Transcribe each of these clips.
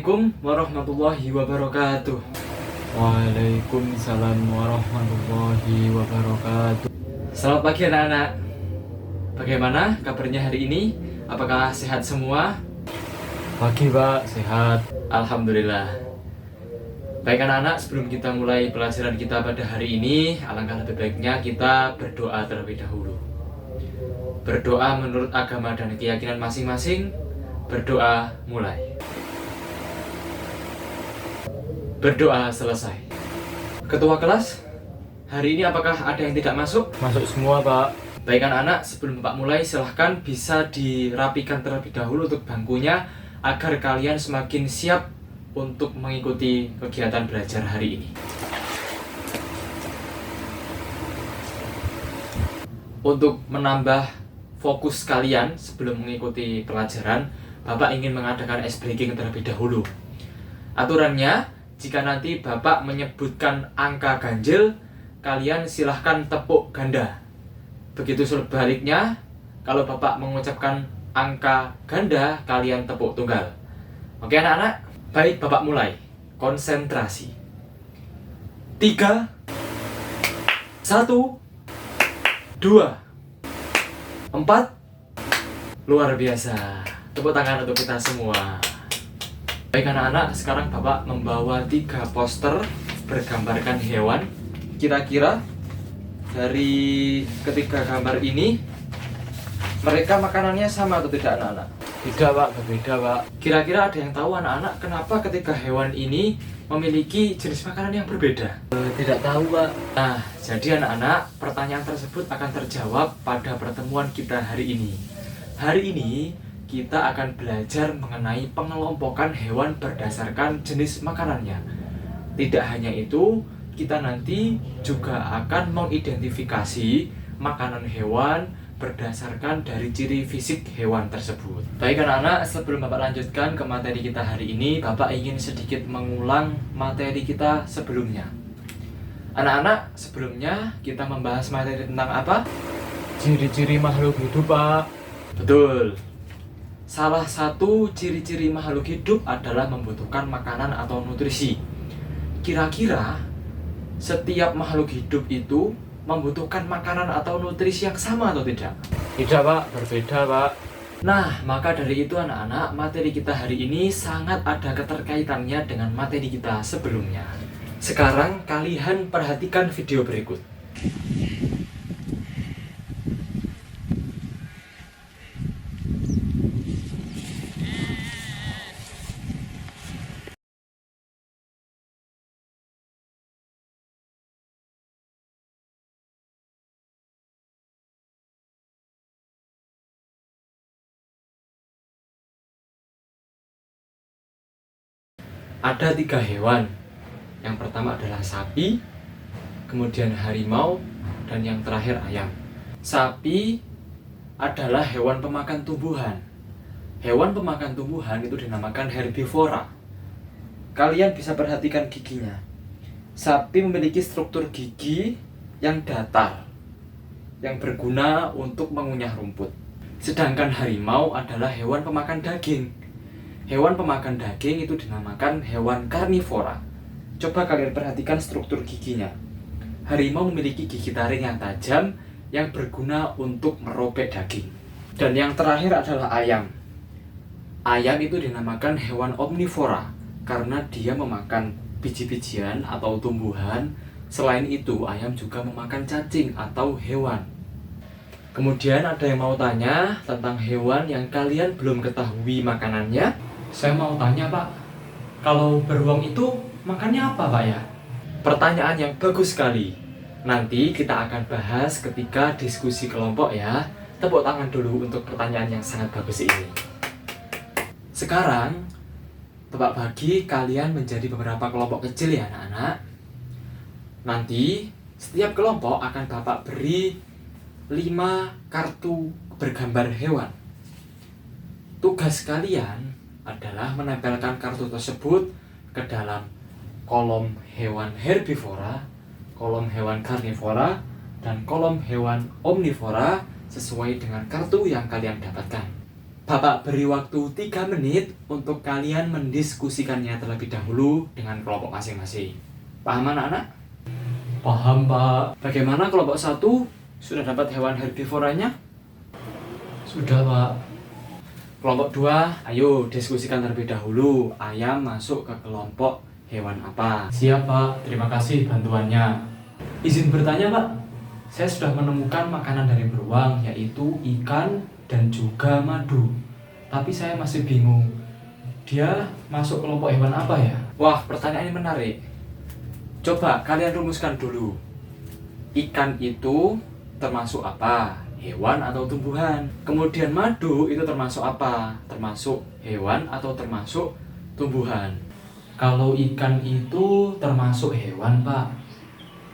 Assalamualaikum warahmatullahi wabarakatuh. Waalaikumsalam warahmatullahi wabarakatuh. Selamat pagi anak-anak. Bagaimana kabarnya hari ini? Apakah sehat semua? Pagi Pak, sehat. Alhamdulillah. Baik anak-anak, sebelum kita mulai pelajaran kita pada hari ini, alangkah lebih baiknya kita berdoa terlebih dahulu. Berdoa menurut agama dan keyakinan masing-masing. Berdoa mulai. Berdoa selesai. Ketua kelas, hari ini apakah ada yang tidak masuk? Masuk semua Pak. Baik anak-anak, sebelum Bapak mulai, silahkan bisa dirapikan terlebih dahulu untuk bangkunya agar kalian semakin siap untuk mengikuti kegiatan belajar hari ini. Untuk menambah fokus kalian sebelum mengikuti pelajaran, Bapak ingin mengadakan ice breaking terlebih dahulu. Aturannya, jika nanti Bapak menyebutkan angka ganjil, kalian silahkan tepuk ganda. Begitu sebaliknya, kalau Bapak mengucapkan angka ganda, kalian tepuk tunggal. Oke anak-anak? Baik, Bapak mulai. Konsentrasi. 3, 1, 2, 4. Luar biasa. Tepuk tangan untuk kita semua. Baik anak-anak, sekarang Bapak membawa 3 poster bergambarkan hewan. Kira-kira dari ketiga gambar ini, mereka makanannya sama atau tidak anak-anak? Tidak Pak, berbeda Pak. Kira-kira ada yang tahu anak-anak kenapa ketiga hewan ini memiliki jenis makanan yang berbeda? Tidak tahu Pak. Nah, jadi anak-anak, pertanyaan tersebut akan terjawab pada pertemuan kita hari ini. Hari ini kita akan belajar mengenai pengelompokan hewan berdasarkan jenis makanannya. Tidak hanya itu, kita nanti juga akan mengidentifikasi makanan hewan berdasarkan dari ciri fisik hewan tersebut. Baik anak-anak, sebelum Bapak lanjutkan ke materi kita hari ini, Bapak ingin sedikit mengulang materi kita sebelumnya. Anak-anak, sebelumnya kita membahas materi tentang apa? Ciri-ciri makhluk hidup Pak. Betul. Salah satu ciri-ciri makhluk hidup adalah membutuhkan makanan atau nutrisi. Kira-kira setiap makhluk hidup itu membutuhkan makanan atau nutrisi yang sama atau tidak? Tidak Pak, berbeda Pak. Nah, maka dari itu anak-anak, materi kita hari ini sangat ada keterkaitannya dengan materi kita sebelumnya. Sekarang kalian perhatikan video berikut. Ada 3 hewan. Yang pertama adalah sapi, kemudian harimau, dan yang terakhir ayam. Sapi adalah hewan pemakan tumbuhan. Hewan pemakan tumbuhan itu dinamakan herbivora. Kalian bisa perhatikan giginya. Sapi memiliki struktur gigi yang datar, yang berguna untuk mengunyah rumput. Sedangkan harimau adalah hewan pemakan daging. Hewan pemakan daging itu dinamakan hewan karnivora. Coba kalian perhatikan struktur giginya. Harimau memiliki gigi taring yang tajam yang berguna untuk merobek daging. Dan yang terakhir adalah ayam. Ayam itu dinamakan hewan omnivora karena dia memakan biji-bijian atau tumbuhan. Selain itu, ayam juga memakan cacing atau hewan. Kemudian ada yang mau tanya tentang hewan yang kalian belum ketahui makanannya. Saya mau tanya Pak, kalau beruang itu makannya apa Pak ya? Pertanyaan yang bagus sekali. Nanti kita akan bahas ketika diskusi kelompok ya. Tepuk tangan dulu untuk pertanyaan yang sangat bagus ini. Sekarang, Bapak bagi kalian menjadi beberapa kelompok kecil ya anak-anak. Nanti, setiap kelompok akan Bapak beri 5 kartu bergambar hewan. Tugas kalian adalah menempelkan kartu tersebut ke dalam kolom hewan herbivora, kolom hewan karnivora, dan kolom hewan omnivora sesuai dengan kartu yang kalian dapatkan. Bapak beri waktu 3 menit untuk kalian mendiskusikannya terlebih dahulu dengan kelompok masing-masing. Paham anak-anak? Paham, Pak. Bagaimana kelompok 1? Sudah dapat hewan herbivoranya? Sudah, Pak. Kelompok 2, ayo diskusikan terlebih dahulu. Ayam masuk ke kelompok hewan apa? Siap, Pak. Terima kasih bantuannya. Izin bertanya, Pak. Saya sudah menemukan makanan dari beruang, yaitu ikan dan juga madu. Tapi saya masih bingung, dia masuk kelompok hewan apa ya? Wah, pertanyaan ini menarik. Coba kalian rumuskan dulu. Ikan itu termasuk apa? Hewan atau tumbuhan? Kemudian madu itu termasuk apa? Termasuk hewan atau termasuk tumbuhan? Kalau ikan itu termasuk hewan, Pak.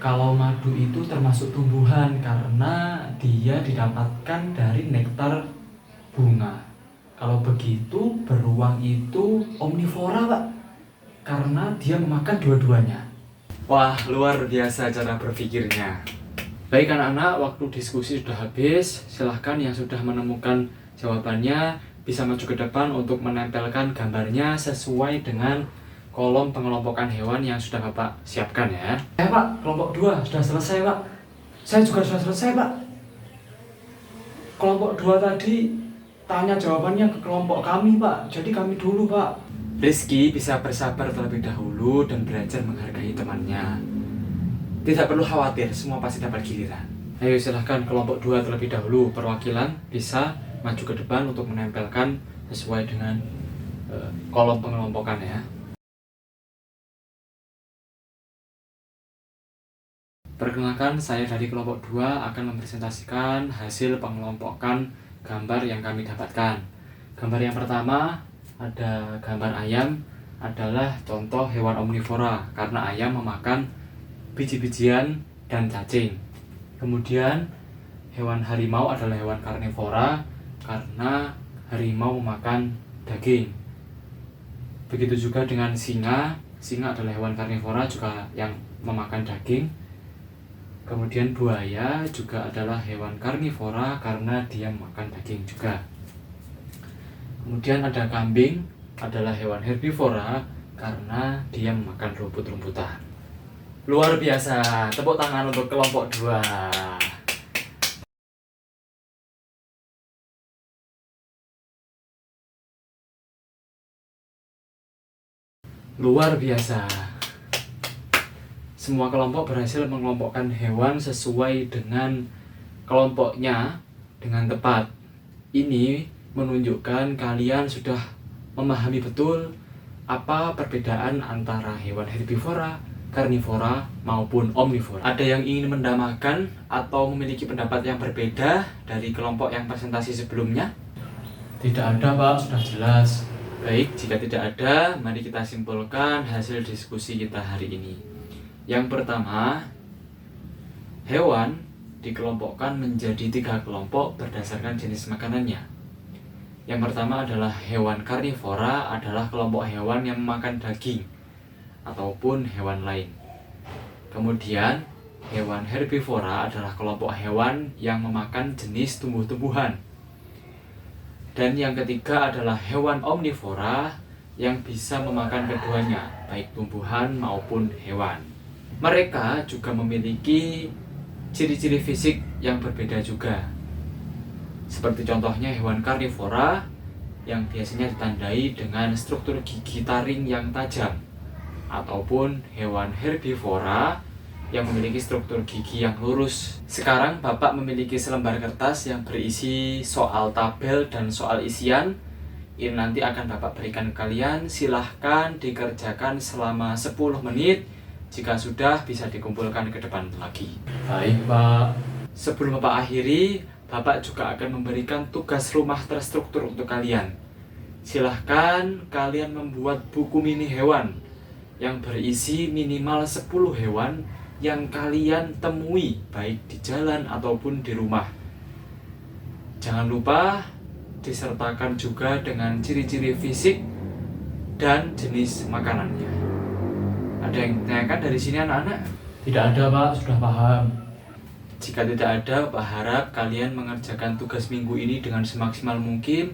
Kalau madu itu termasuk tumbuhan karena dia didapatkan dari nektar bunga. Kalau begitu, beruang itu omnivora, Pak. Karena dia memakan dua-duanya. Wah, luar biasa cara berpikirnya. Baik anak-anak, waktu diskusi sudah habis. Silahkan yang sudah menemukan jawabannya bisa maju ke depan untuk menempelkan gambarnya sesuai dengan kolom pengelompokan hewan yang sudah Bapak siapkan ya. Pak, kelompok 2 sudah selesai, Pak. Saya juga sudah selesai, Pak. Kelompok 2 tadi tanya jawabannya ke kelompok kami, Pak. Jadi kami dulu, Pak. Rizky bisa bersabar terlebih dahulu dan belajar menghargai temannya. Tidak perlu khawatir, semua pasti dapat giliran. Ayo silahkan kelompok 2 terlebih dahulu. Perwakilan bisa maju ke depan untuk menempelkan sesuai dengan kolom pengelompokan ya. Perkenalkan, saya dari kelompok 2 akan mempresentasikan hasil pengelompokan gambar yang kami dapatkan. Gambar yang pertama ada gambar ayam adalah contoh hewan omnivora karena ayam memakan biji-bijian dan cacing. Kemudian hewan harimau adalah hewan karnivora karena harimau memakan daging. Begitu juga dengan singa. Singa adalah hewan karnivora juga yang memakan daging. Kemudian buaya juga adalah hewan karnivora karena dia makan daging juga. Kemudian ada kambing adalah hewan herbivora karena dia memakan rumput-rumputan. Luar biasa, tepuk tangan untuk kelompok 2. Luar biasa. Semua kelompok berhasil mengelompokkan hewan sesuai dengan kelompoknya dengan tepat. Ini menunjukkan kalian sudah memahami betul apa perbedaan antara hewan herbivora, karnivora, maupun omnivora. Ada yang ingin mendamakan atau memiliki pendapat yang berbeda dari kelompok yang presentasi sebelumnya? Tidak ada, Pak. Sudah jelas. Baik, jika tidak ada, mari kita simpulkan hasil diskusi kita hari ini. Yang pertama, hewan dikelompokkan menjadi 3 kelompok berdasarkan jenis makanannya. Yang pertama adalah hewan karnivora adalah kelompok hewan yang memakan daging ataupun hewan lain. Kemudian, hewan herbivora adalah kelompok hewan yang memakan jenis tumbuh-tumbuhan. Dan yang ketiga adalah hewan omnivora yang bisa memakan keduanya, baik tumbuhan maupun hewan. Mereka juga memiliki ciri-ciri fisik yang berbeda juga. Seperti contohnya hewan karnivora yang biasanya ditandai dengan struktur gigi taring yang tajam, ataupun hewan herbivora yang memiliki struktur gigi yang lurus. Sekarang Bapak memiliki selembar kertas yang berisi soal tabel dan soal isian. Ini nanti akan Bapak berikan ke kalian. Silahkan dikerjakan selama 10 menit. Jika sudah, bisa dikumpulkan ke depan lagi. Baik, Pak. Sebelum Bapak akhiri, Bapak juga akan memberikan tugas rumah terstruktur untuk kalian. Silahkan kalian membuat buku mini hewan yang berisi minimal 10 hewan yang kalian temui baik di jalan ataupun di rumah. Jangan lupa disertakan juga dengan ciri-ciri fisik dan jenis makanannya. Ada yang ditanyakan dari sini anak-anak? Tidak ada, Pak. Sudah paham. Jika tidak ada, Bapak harap kalian mengerjakan tugas minggu ini dengan semaksimal mungkin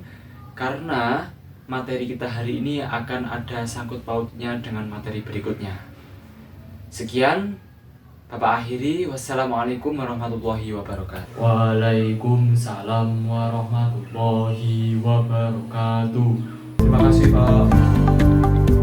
karena materi kita hari ini akan ada sangkut pautnya dengan materi berikutnya. Sekian, Bapak akhiri. Wassalamualaikum warahmatullahi wabarakatuh. Waalaikumsalam warahmatullahi wabarakatuh. Terima kasih Pak.